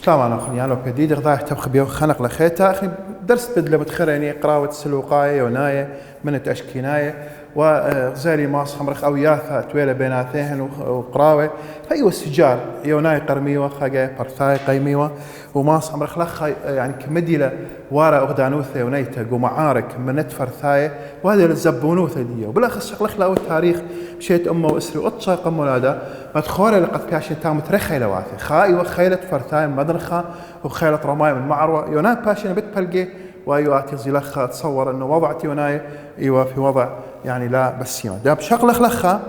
شلون أخي يعني لو جديد غذاء تبخ بيو خنق لخيتا أخي درست بدلة متخريني قراوة سلوقاية وناية من تأشكيناية وغزالي ماس خمرخ أو ياثا تويلة بيناتهن وقراوة فأيوة السجار يوناي قرميوة خاقة برثاي قيميوة وماس خمرخ لخ يعني كمديلة وارا أغدانوثة ونيتا ومعارك من فرثاية وهذا الزبونوثة دي وبالأخص شغلخ له التاريخ مشيت أمه وأسري وأطشا قمولادا ما تخوري لقد كاشي تام ترخي لواثي خاي وخيلة فرثاي مدرخة وخيلة رماي من معروة يوناي باشي بيت بلقي وايواتي زلخة تصور انه وضعت يوناي ايوه في وضع يعني لا بس يوم ده بشغلخ لخة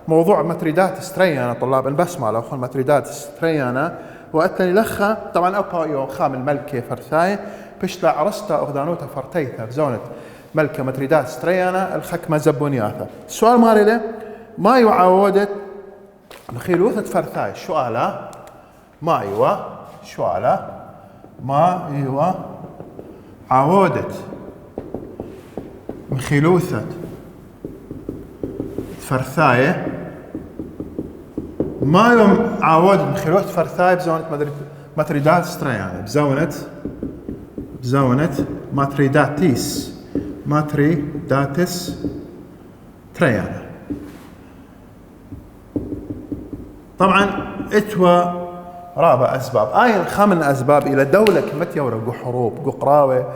موضوع متريدات ستريانا طلاب البسمة لو خل متريدات ستريانا وقتني لخة طبعا ابا يو خام الملكة فرثاي بشلا عرستا اغدانوتا فرتيتا بزونة ملكة متريدات ستريانا الخك ما زبونياتا السؤال مالي له ما يعاودت مخيلوثة فرثاي سؤاله ما ايوه سؤاله ما ايوه عاودت مخيلوثة فرثاية ما يوم عاودت مخيلوثة فرثاية بزونة متريدات ستريانا بزونة ماتريداتس تريانا طبعا اتوى رابع أسباب آي خامن أسباب إلى دولة كمت يورق حروب قراوة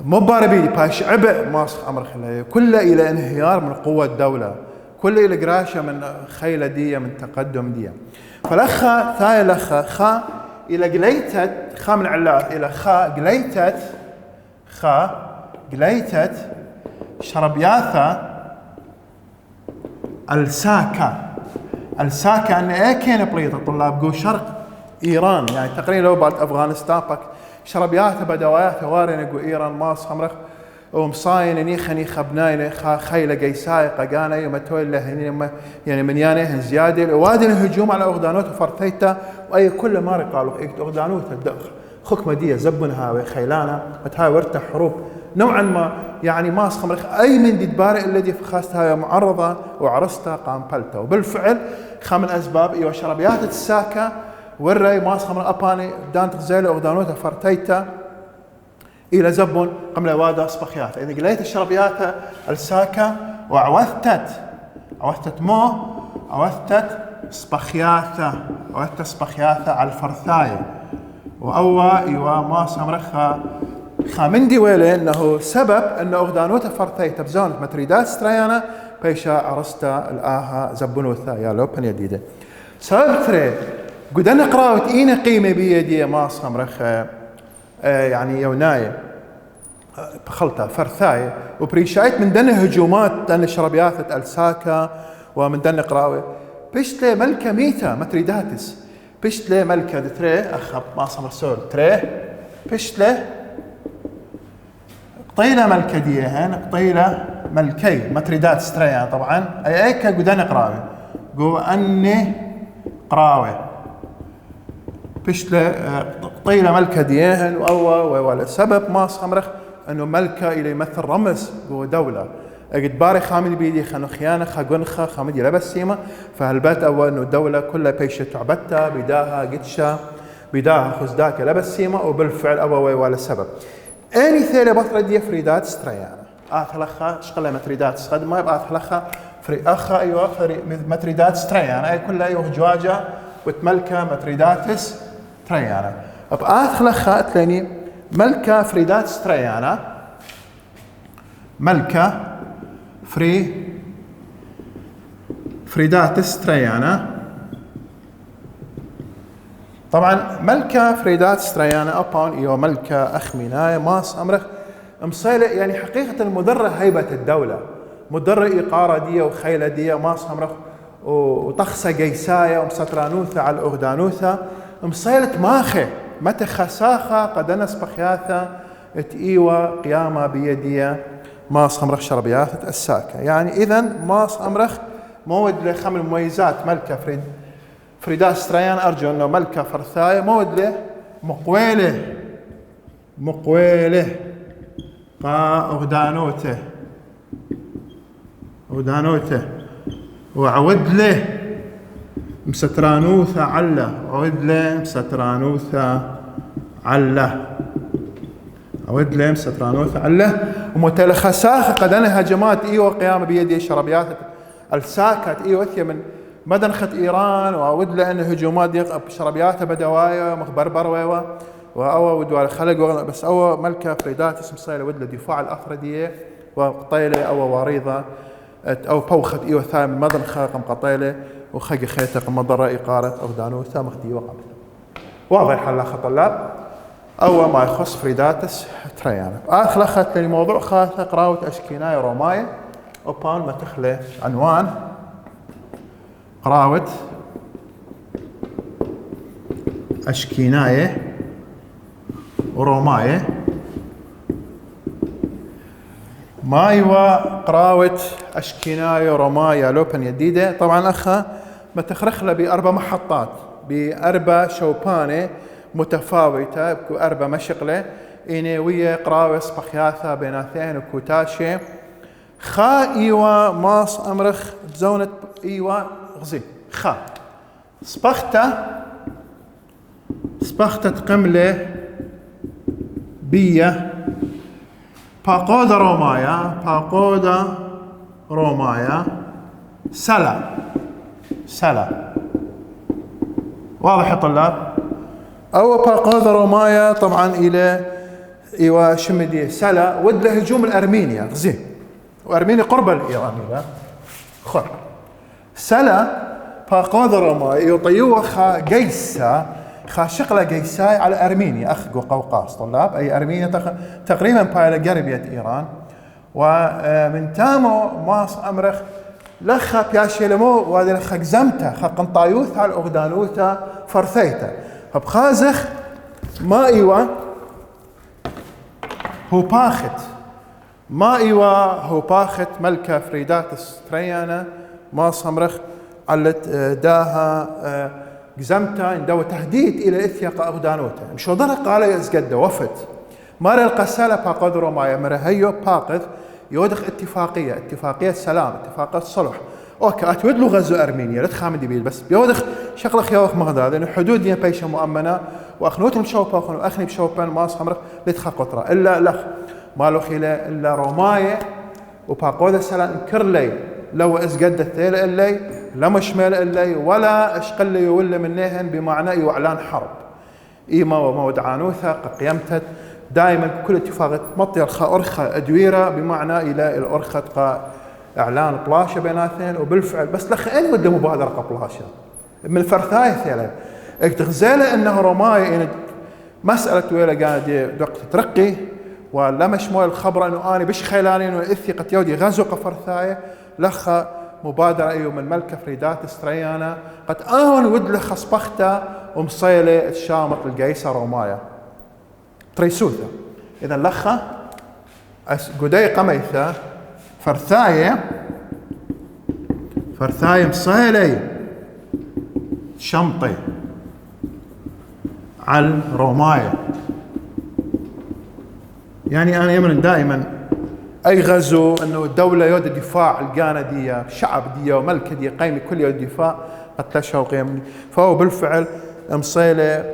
مباربي باش عبء ماسخ أمر خليه كله إلى انهيار من قوة الدولة كله إلى قراشة من خيلة دية من تقدم دية فالأخا ثاي الأخا خا إلى قليتت خا من علاء إلى خا قليتت شربياثا الساكا أن إيه كان بليطة طلاب جو شرق إيران يعني تقريبا لو بعد أفغانستان بك شربياته بدواياته وارن جو إيران ماس خمرخ ومصاين نيخ بناين خيلة قيساي قانا يمتول له يعني من يانه زيادة وادي الهجوم على أغدانوت وفرتيتا وأي كل ما قالوا أغدانوت خكمة دي زبنها وخيلانا متهاي ورته حروب نوعا ما يعني ماس خمرخ أي من دي تبارئ الذي فخاستها معرضة وعرستها قام بلتا وبالفعل خام الأسباب إيوه شربيات الساكة والرأي ماس خمر أباني دانت غزالة أغدانوتها فرتيتا إلى زبون قمل وادا أصبخيات إذا قليت الشربيات الساكة وعوثتت صبخياتا على الفرثاية وأوا إيوه ماس خمرخها خامندي ويلي انه سبب انه اغدانوتا فرثيتا بزونة متريدات ستريانا بيشا عرستا الاها زبونوثا يا لوبن يديده سبب تري قدنا قراوة اينا قيمة بيدي ما صمرخ يعني يوناي بخلطة فرثاية وبريشايت من دنا هجومات دنا شربيات الساكا ومن دنا قراوة بيشتلي ملكة ميتا متريداتس بيشتلي ملكة تري اخب ما صمر سور تري بيشتلي قطيلة ملكة ديهن قطيلة ملكي متريدات ستريان طبعا اي ايكا قدان قراوي قو اني قراوي بشتلة قطيلة ملكة ديهن ولا سبب ما صمرخ انه ملكة الى يمثل رمز قو دولة اجد باري خامل بيدي خانو خيانة خاقنخة خامدي لبسيمة فهالبات اول انه الدولة كلها بيشة تعبتها بداها قدشة بداها خزداك لبسيمة وبالفعل اول ولا سبب اني ثيلة بطردية فريدات ستريانا اخلخا شغله متريدات صد ما يبقى اخلخا فري اخا ايوه فري متريدات ستريانا اي كلها ايوه جواجه وتملكه متريداتس ستريانا بآخلخا تلاني ملكه فريدات ستريانا ملكه فريدات ستريانا طبعا ملكة فريدات ستريانا أبان إيوه ملكة أخميناي ماس أمرخ مصيلة يعني حقيقة مدرة هيبة الدولة مدرة إقارة دي وخيلة دي ماس أمرخ وطخسة قيساية ومسطرانوثة على الأغدانوثة مصيلة ماخي متى خساخة قدنس بخياثة إيوه قيامة بيدية ماس أمرخ شربيات الساكة يعني إذن ماس أمرخ مود لخم المميزات ملكة فريدات ستريان أرجو أنه ملكة فرثاية مود له مقويله قا أغدانوته وعود له مسترانوثة علة عودلة مسترانوثة علة عودلة مسترانوثة علة ومتلخة ساخة قد أنا هجمات إيوة قيام بيدي شربيات الساكت إيوة ثيا من مدنخة إيران وعودلة أن هجومات شربيات بدوايا مخبربر ويوا وأو ودوال خلق بس أو ملكة فريدات اسم صيلة ودلة دفاع الأفردية وقطيلة أو واريضة أو بوخت إيوة ثام مدنخة قم قطيلة وخق خيتة قم مضرة إقارة أو دانوثة مخدي وقبل واضح حلا خطلاب أول ما يخص فريداتس تريانا آخر خط للموضوع خاصة قراوة أشكيناي روماية وبان ما تخلي عنوان قراوة أشكيناي وروماية مايوا قراوة أشكيناي وروماية لوبن يديدة طبعا أخا ما تخرخله بأربع محطات بأربع شوبانة متفاوتة بأربع مشقلة إنوية قراوة سبخياثة بيناثين وكوتاشي خا إيوا ماس أمرخ زونة إيوا غزي خا سبختة قملة بية باقودة رومايا سلا واضح يا طلاب أو باقودة رومايا طبعا إلى إيوا شمدي سلا ود هجوم الأرمينيا غزي وأرمينيا قرب الإيرانية خر سلا باقودة رومايا يطيوها خا جيسا خا شقلة جيساي على أرمينيا أخ وقوقاص طلاب أي أرمينيا تقريبا بايلة قربية إيران ومن تامو ماس أمرخ لخا بياشيلمو وهذا لخا جزمته خا قنطايوث على أغدانوثا فرثيته فبخازخ ما إيوا هو باخت ملكة فريداتس تريانا ماس أمرخ علت داها جزمتا اندو تهديد الى اثياق اغدانوتا مشو ضرق على يزقد وفت مار القسالة باقود رومايا مرهيو باقذ يودخ اتفاقية سلام اتفاقية صلح اوكي اتود له غزو ارمينيا لا تخامد بيل بس بيودخ شغله خيوخ مغداد لانه حدود دي بيشه مؤمنه واخنوتهم شوبا واخني بشوبان ماس خمر لتخ قطره الا لخ مالو خيله الا رومايا وباقود السلام انكرلي لو اسقد الثيل اللي لا مشمل اللي ولا اشقل ولا منهن بمعنى واعلان حرب ايما ومودعانوثا قيمتت دائما كل اتفاق مطي ارخى ادويره بمعنى الى الارخه اعلان بلاشة بيناتين وبالفعل بس لخ ان وده مبادره بلاشة من الفرثايه ثيله اكتغزاله انه روماي ان مساله ويلا قاعد دقت ترقي ولا مشمول الخبر انه اني بش خيلانين واثقه يودي غزو قفرثايه لخ مبادرة أيوة من ملكة فريدات استريانا قد آون ودل خصبخته ومصيلة الشامط القيسة رومايا تريسوثة إذا لخة قدي قميثة فرثاية مصيلة شمطي على رومايا يعني أنا يمن دائما أي غزو أنه الدولة يود الدفاع الجاندية شعب دية وملكة دية قيمة كل يود الدفاع قتلشها وقيم فهو بالفعل مصيلة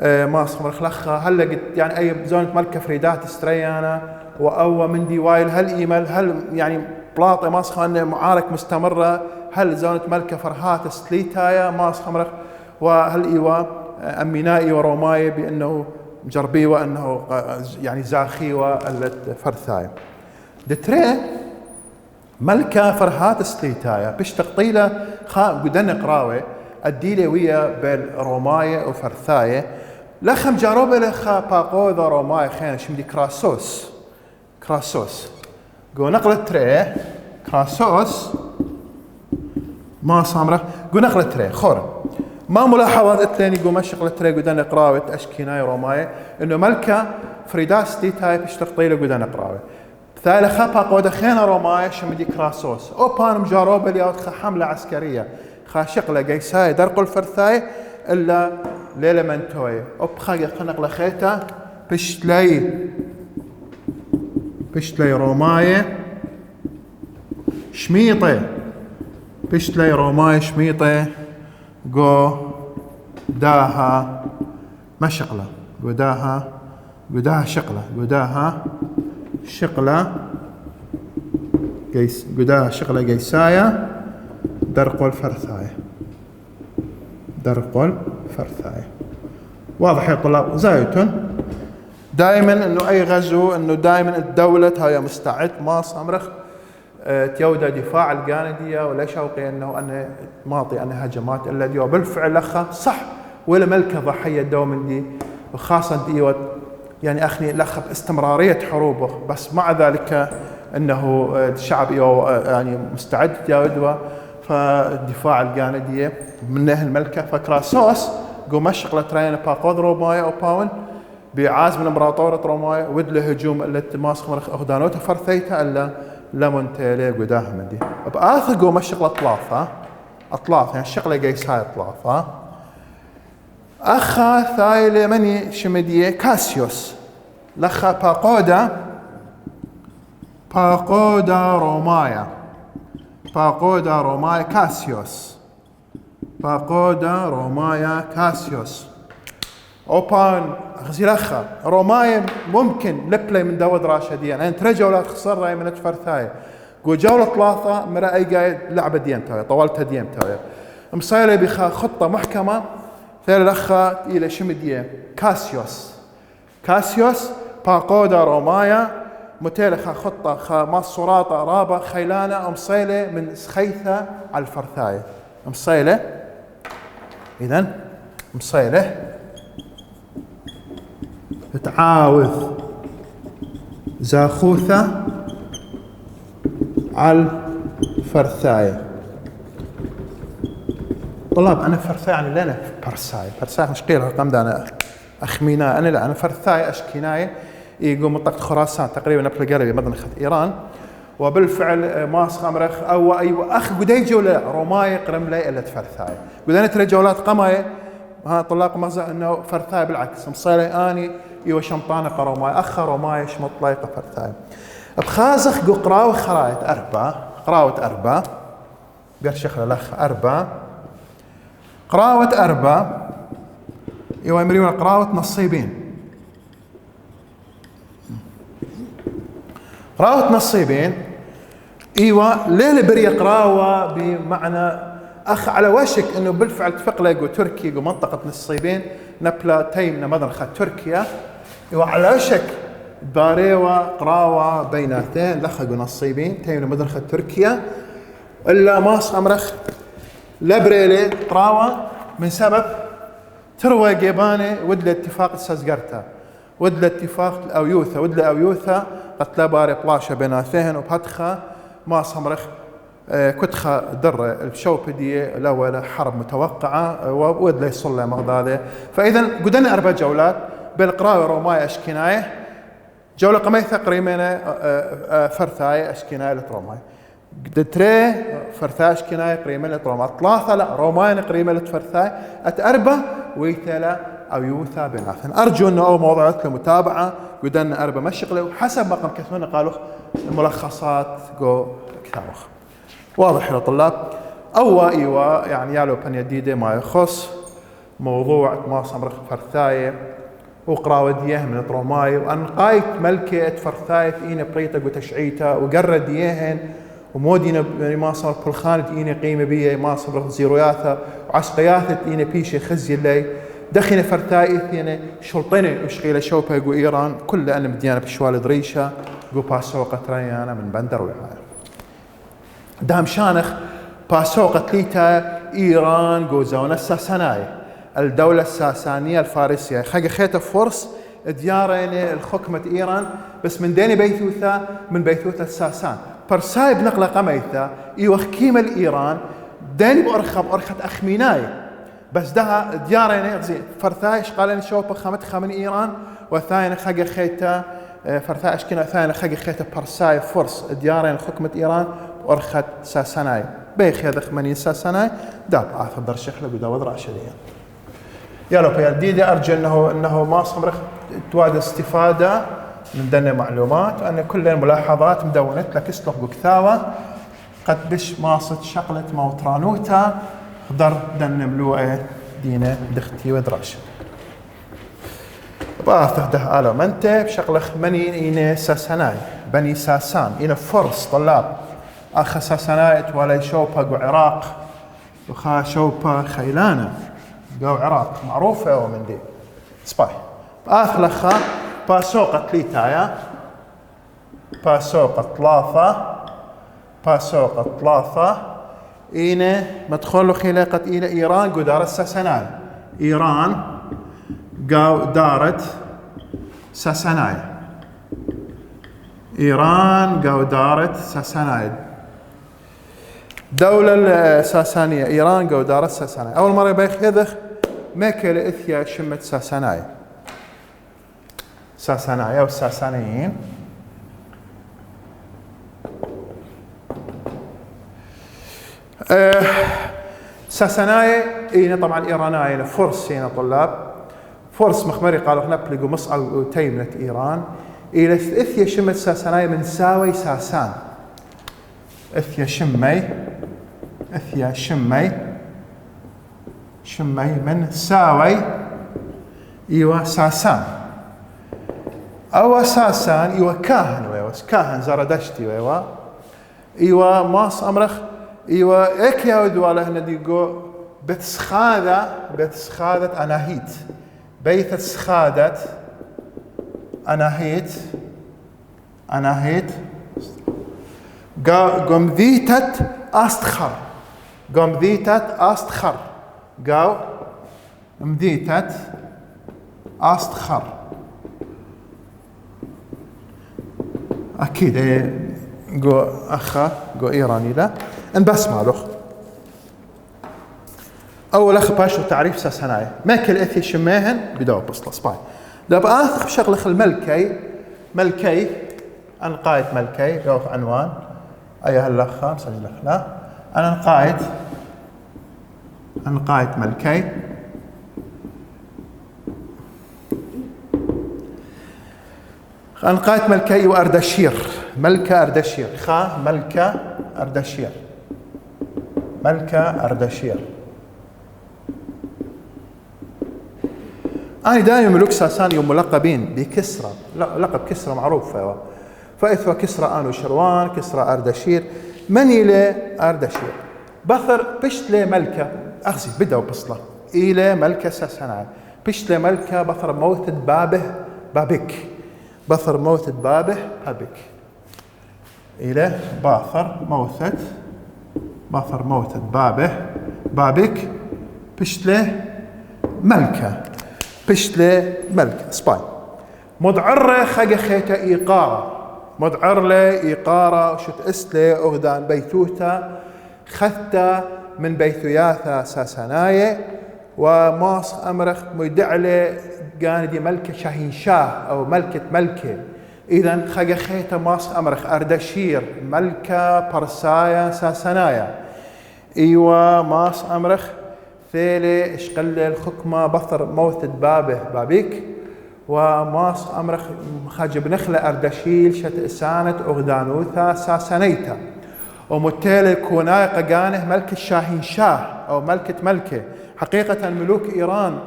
ما صمر خلخها هلا قد يعني أي زونة ملكة فريدات استريانا وأو من دي وايل هل إيميل هل يعني بلاطة ما صخان معارك مستمرة هل زونة ملكة فرهات سليتايا ما صمر وهل إيوا أمينائي وروماي بأنه جربي وأنه يعني زاخي والفرثايا دتري ملكة فرهات سليتايا بش تقطيله خا قدن قراوة الديلة ويا بالروماية وفرثاية لخم جاروبة لخا باقوذا روماية خينا شمدي كراسوس قو نقلة تري كراسوس ما صامرة قو نقلة تري خورا ما ملاحظات الثاني قو مشقلة تري قدن قراوة أشكيناي روماية إنه ملكة فريدات سليتايا بش تقطيله قدن قراوة ثالث خا باقوذا خينا روماية شمدي كراسوس أو بان مجاروبة لياوت خا حملة عسكرية خاشقله قيساي درق الفرثاي الا ليله منتوي وبخاقه خنق لخيته بشتلي رومايه شميطه بشتلي رومايه شميطه قداها مشقلة قداها شقلة قداها شقلة قيساية درقل فرثاية. واضح يا طلاب؟ زايتون دائما انه اي غزو انه دائما الدولة هاي مستعد ما صامرخ تيودا دفاع الجاندية ولا شوقي انه ماطي هجمات الا دي. وبالفعل لخا صح ولا ملكة ضحية دوم دي وخاصة دي يعني اخني لخا باستمرارية حروبه، بس مع ذلك انه الشعب يعني مستعد يودوا فدفاع الجاندية منه الملكة فكراسوس قوم شغلة ترين باقود رومايا او باون بعازم الامبراطورة رومايا ودله هجوم اللي ماسخ مرخ اخدانوتا فرثيتا الا لمنتيلي قداها مدي بآخر قوم الشغلة اطلاف يعني الشغلة قيساي اطلاف اخا ثايلة مني شمدية كاسيوس لخا باقودا رومايا كاسيوس اوبان غزيلخا رومايا ممكن لبلي من داود راشدين يعني ترى جولات خسر راي من فرثاية قو جولة ثلاثة مرا اي قايد لعبة ديم تاوية طولتها ديم تاوية مصايلة بخا خطة محكمة ثير لخا الى شمدية كاسيوس باقودا رومايا متيلخا خطة خا ما الصراطة رابة خيلانة مصيلة من سخيثة على الفرثاية مصيلة تعاوذ زاخوثة على الفرثاية. طلاب أنا فرثاية يعني لا برساي مش قيل رقم ده أنا أخمينا أنا لا أنا فرثاية أشكيناية يقوم منطقة خراسان تقريبا نبل قربي مدنخة إيران وبالفعل ماسخ أمرخ أو أيوة أخ قدي جولة روماي قرم لي إلا فرثاية قدنا ترى جولات قماية ها طلاق مغزى انه فرثاي بالعكس مصيلي اني ايوه شمطانه قروماي اخ روماي شمط لايقه فرثاي بخازخ قراوه خرايط قراوه اربع بيرشخ الاخ قراوه اربع ايوه يمريون قراوه نصيبين ايوه ليله بري قراوه بمعنى أخ على وشك أنه بالفعل تفقلق تركيا ومنطقة نصيبين نبلا تيمنا مدرخة تركيا وعلى وشك باريوة قراوة بيناتين لخقوا نصيبين تيمنا مدرخة تركيا إلا ماس أمرخ لبريلي قراوة من سبب تروى جيباني ودل اتفاق السازقرتا ودل اتفاق الأويوثة ودل أويوثة قتلا باري بلاشة بيناتين وبهدخة ماس أمرخ كتخة در الشوبدية الأول حرب متوقعة وود لي صلى مغضاضة فإذا قدنا 4 جولات بالقراءة روماي أشكناية جولة قميثة قريمين فرثاية أشكناية لتروماي قدتري فرثاية أشكناية قريمين لتروماي 3 لا روماي قريمين لتفرثاية 4 ويتلا أو يوثا بناثن أرجو أنه أول موضوعات المتابعة قدنا 4 مشغلة وحسب ما قم كثمنا قالوا الملخصات جو كتابخ واضح يا طلاب ايوه يعني يالو بن جديده ما يخص موضوع ما صمرخ فرثايه وقراوديه من طروماي وان قايت ملكه فرثايه اين بريطه وتشعيته وقرد يهن ومودينا ما صار بلخان اين قيمه بيه ما صمرخ زيروياثه وعسقياثه اين بيشه خزي اللي دخل فرثايه اين شلطنه وشغيله شوبه جو ايران كل انا مديانه بشوال دريشه جو باسوقه ريانه من بندر وعاير دام شانخ باسوقة ليتا إيران جوزونا الساساناي الدولة الساسانية الفارسية خيتا فرس ديارين الحكمة إيران بس من ديني من بيثوثة الساسان برساي بنقلة قميثة إيوه كيمة الإيران ديني بأرخة أخميناي بس ده ديارين فرثايش قالين شوبة خمتخة من إيران وثاني خيتا فرثاي أشكنا ثاني خيتا برساي فرس ديارين الحكمة إيران أرخت ساساناي بيخ هذا خمني ساساناي داب آثر شخله بداود راشدين يلا في الجديدة أرجو أنه ما صمرخ تواد استفادة من دنا معلومات وأن كل الملاحظات مدونت لك اسلق بكثاوة قد بش ماصت شقلة موترانوتا خضر دن ملوءة دينا دختي ودراش باث ده آلو منته بشغلخ مني إينا ساساناي بني ساسان إينا فرس طلاب أخ ساسانايت ولا شوبا قو عراق وخا شوبا خيلانة قو عراق معروفة ومن دي سباي باث لخا باسوقة ليتايا باسوقة ثلاثة إينا مدخل خلاقة إينا إيران قو دارت ساساناي إيران قو دارت ساساناي إيران قو دارت ساساناي دولة الساسانية إيران قو دارت ساساناي أول مرة بيخذخ مكل إثيا شمت ساساناي أو الساسانيين ساساناي إينا طبعا إيراناي فرس هنا طلاب فرس مخمري قالوا نبلغوا مصعب وتيمنة إيران إلى إثيا شمت ساساناي من ساوي ساسان إثيا شمي من ساوي إيوا ساسان أو ساسان إيوا كاهن زردشتي إيوا ماس أمرخ إيوا إكيا ودواله نديقو بتسخادة أناهيت بيت سخادة أناهيت قمذيتة أستخر قاو مذيتة أستخر أكيد قو أخا قو إيراني لا أن بس مالوخ أول أخ باشو تعريف ساساناي ماكل إثي شماهن بداو بصلة سباي داب آخر بشغلخ ملكي أنقايد ملكي قاو عنوان أيها الأخ مسلي الأخ أنا أنقايد ملكي أنقايد ملكي وأردشير ملكة أردشير أنا دائما ملوك ساساني ملقبين بكسرى لقب كسرى معروف فإثوى كسرى آنو شروان كسرى أردشير من إلى أردشير بثر بشت لي ملكة أخزي بدأ بصلة إلى ملكة ساساناي بشت لي ملكة بثر موتة بابك إلى باثر موتة بابك بشتله ملكة سباي مدعرة خيتا إيقارة وشت أسلة أغدان بيتوتا خثتا من بيثوياثا ساساناي وماس أمرخ مدعلة قاندي ملكة شاهين شاه أو ملكة إذن خيتا ماس أمرخ أردشير ملكة برسايا ساسانايا إيوا ماس أمرخ ثيلي اشقل الخكمة بثر موتة بابك وماس أمرخ خاجب نخلة أردشيل شت إسانة أغدانوثا ساسانيتا ومتالي كوناي قانه ملكة شاهين شاه أو ملكة حقيقة ملوك إيران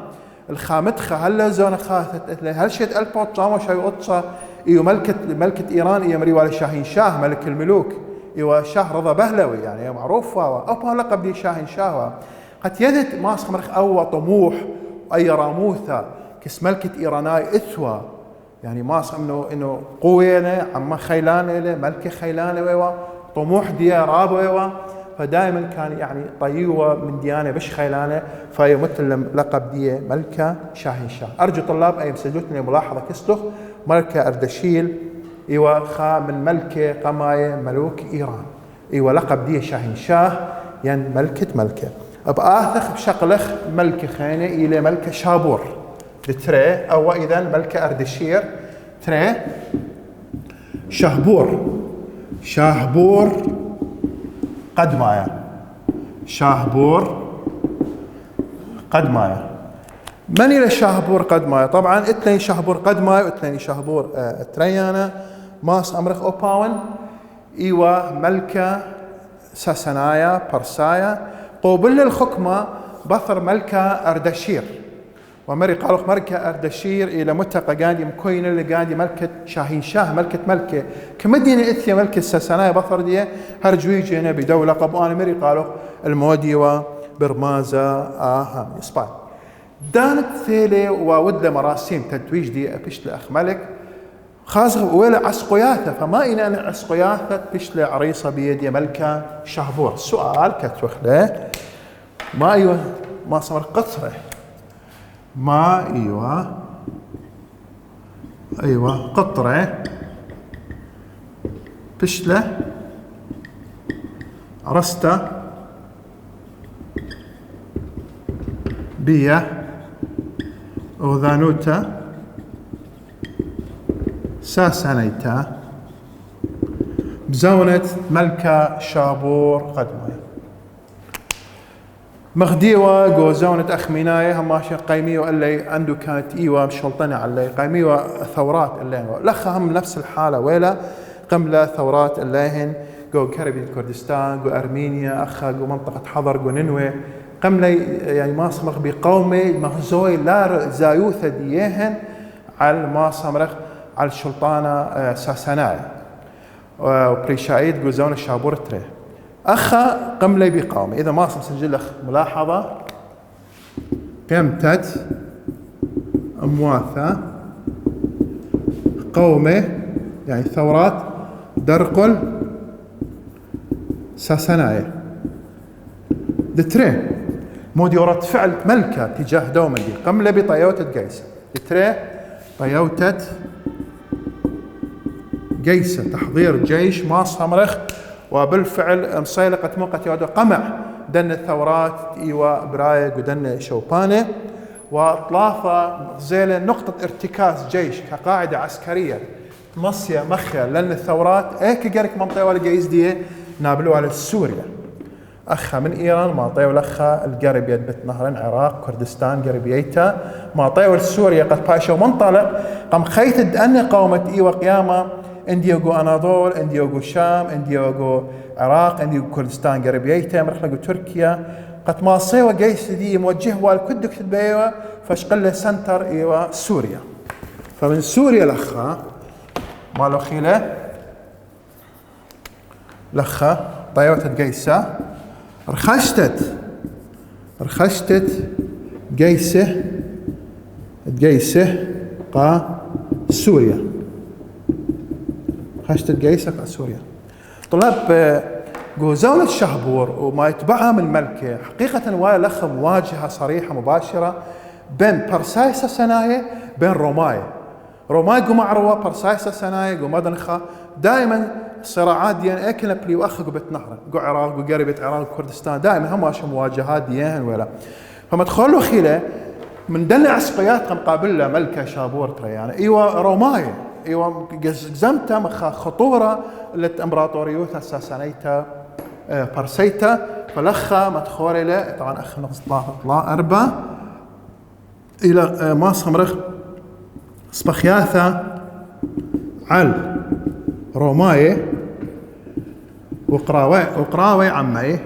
الخامتخة هلا زون خاثت هل شيت ألبوت صامو شاي قطصة إيو ملكة إيران إيو مريوالي شاهين شاه ملك الملوك إيو شاه رضا بهلوي يعني معروف أو لقب دي شاهين شاه قد يدت ماس مرخ أو طموح أي راموثة كس ملكة إيراناي إثوى يعني ماس إنه قوينا عما خيلانة ملكة خيلانة ويوا طموح ديا راب ويوا فدائما كان يعني طيوة من ديانة بش خيلانة فيمثل لقب ديا ملكة شاهين شاه أرجو طلاب أي مسجلتني ملاحظة كسلخ ملكة أردشيل إيوا خا من ملكة قماية ملوك إيران إيوا لقب ديا شاهين شاه ين ملكة بآثخ بشقلخ ملكة خينة إلى ملكة شابور تري أو إذا ملكة أردشير تري شهبور قد مايا من إلى شهبور قد مايا طبعا اثنين شهبور قد مايا واثنين شهبور تريانا ماس أمرخ أوباون إيوا ملكة ساسانايا برسايا قوبل الخكمة بثر ملكة أردشير ومري قالوا ملكة أردشير إلى متقى قاندي مكوين اللي قاندي ملكة شاهين شاه ملكة كمدينة إثيا ملكة ساسانايا بثر دي هرجويجي هنا بدولة قبوان مري قالوا المودي وبرمازة إسبان دانت ثيلي وودل مراسيم تتويج دي بشل أخ ملك خاصة ولا عسقياثة فما إن أنا عسقياثة بشل عريصة بيدي ملكة شهبور السؤال كتوخله ما أيوة ما صار قطرة ما أيوة قطرة بشلة عرسته بيه أوذانوتا ساسانيتا بزونة ملكة شابور قدمي مغديوة جو زونة أخميناية هماشا قيمية اللي عنده كانت إيوة مشلطنة علي قيمية ثورات اللي لخا هم نفس الحالة ويلا قملة ثورات الليهن جو كربي كردستان جو أرمينيا أخا جو منطقة حضر جو نينوى قملة يعني ما صمغ بقومي مغزوي لا زايوثة ديهن على ما صمغ على السلطانة ساسانايا وبريشايد جو زونة شابور تري أخا قملة بقومي إذا ما سجل لك ملاحظة قمتت أمواثة قومة يعني ثورات درقل ساسانايا دتري مودي ورد فعل ملكة تجاه دوما دي قملة بطيوتة قيسة دتري طيوتة قيسة تحضير جيش ما صمرخ وبالفعل مصيلقة موقت يودو قمع دن الثورات إيوا برايق ودن شوبانة وإطلافة زيلة نقطة ارتكاز جيش كقاعدة عسكرية مصية مخيا لأن الثورات ايك قرك منطقة ولا جيز دي نابلوا على سوريا أخا من إيران ما طيو لخا القرب يد بيت نهرين عراق كردستان قربيتا ما طيو سوريا قد باشا ومنطلق قام خيتد أن قومة إيوا قيامة انديوغو اناضول انديوغو شام انديوغو عراق انديوغو كردستان قربيتا مرخلقو تركيا قد ما صيوا قيس دي موجه والكدك تبيوا فاشقل سنتر ايوا سوريا فمن سوريا لخا مالو خيله لخا طيوتة قيسة رخشتت قيسة قا سوريا خشتت قيسة قا سوريا طلاب جوزولة شهبور وما يتبعها من الملكة حقيقة ولا لخ مواجهة صريحة مباشرة بين برساي ساسانايا بين روماي جو معروة برساي ساسانايا جو مدنخة دائما صراعات ديان اكلنا بلي واخ جو بيت نهر جو عراق جو قريبة عراق وكردستان دائما هم ماشي مواجهات ديان ولا فما تخلوا خيله من دل عسقيات مقابله ملكة شابور ترى يعني ايوه روماي ايوه جزمتها مخا خطوره للامبراطوريوت الساسانيتا برسيتا فلخا مدخوله طبعا اخ نطلع اربع الى ما صمرخ سبخياثا على روماي وقراوي عمي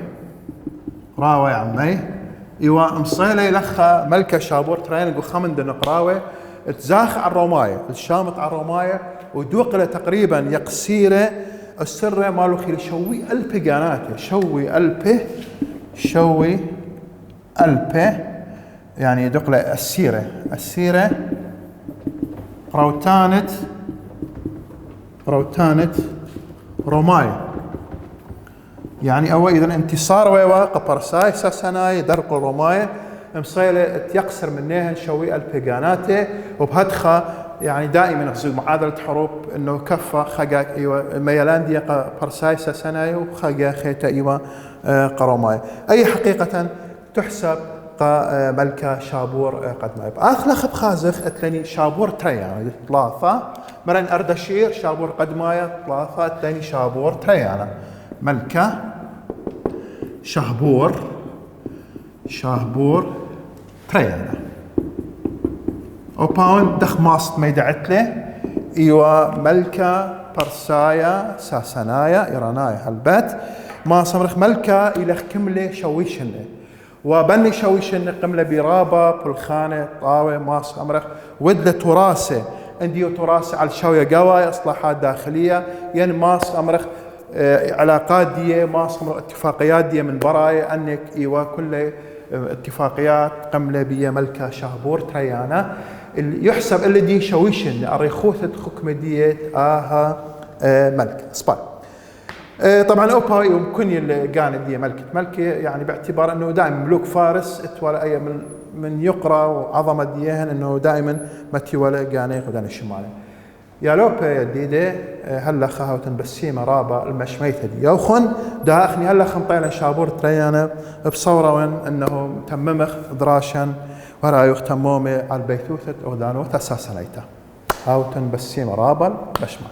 ايوا مصيلي لخا ملكة شابور ترين خمن دن قراوي تزاخ على الروماية الشامت على الروماية ودوقله تقريبا يقسيره السر مالو خير شوي ألبي قاناته شوي ألبي يعني دوقله السيرة روتانت روماية يعني أول إذا انتصار ويواقع برساي ساساناي درق روماية مصيلة تيقصر منها شوي البيغاناته وبهدخة يعني دائما نحصل معادلة حروب إنه كفة خجاك إيوه ميلان دي برساي ساساناي وخجا خيتا إيوه قروماي أي حقيقة تحسب ملكة شابور قدماي أخلخ بخازخ أتلني شابور تريانا ثلاثة مرن أردشير شابور قدماي ثلاثة أتلني شابور تريانا ملكة شهبور تريانا وباون دخ ماست ميدعتله ايوا ملكة برسايا ساسانايا ايرانايا هالبات ما صمرخ ملكة إلى كملة شويشنة وبني شويشنة قملة برابة بالخانة طاوة ما صمرخ ودلة تراسة عندي تراسة على الشوية قوى إصلاحات داخلية يعني ما صمرخ علاقات دي ما صمرخ اتفاقيات دي من براية أنك إيوا كل اتفاقيات قملة بيا ملكة شهبور تريانا اللي يحسب اللي دي شويشن الريخوثة حكم ديت ملكة سباي. طبعا اوبا يمكن يلقان دي ملكة يعني باعتبار انه دائما ملوك فارس اتولى اي من يقرا وعظمه ديهن انه دائما متي ولا قاني غدان الشمالي. يا لوبا يا ديده هلا خاوتن بسيمه رابا المشميته دي يوخن داخني هلا خنطينا شابور تريانا بصوره وين انه تممخ دراشن ورايو تمومه على البيتوثه اودانو اساسا ليته هاوتن بسيمه رابا بشمال.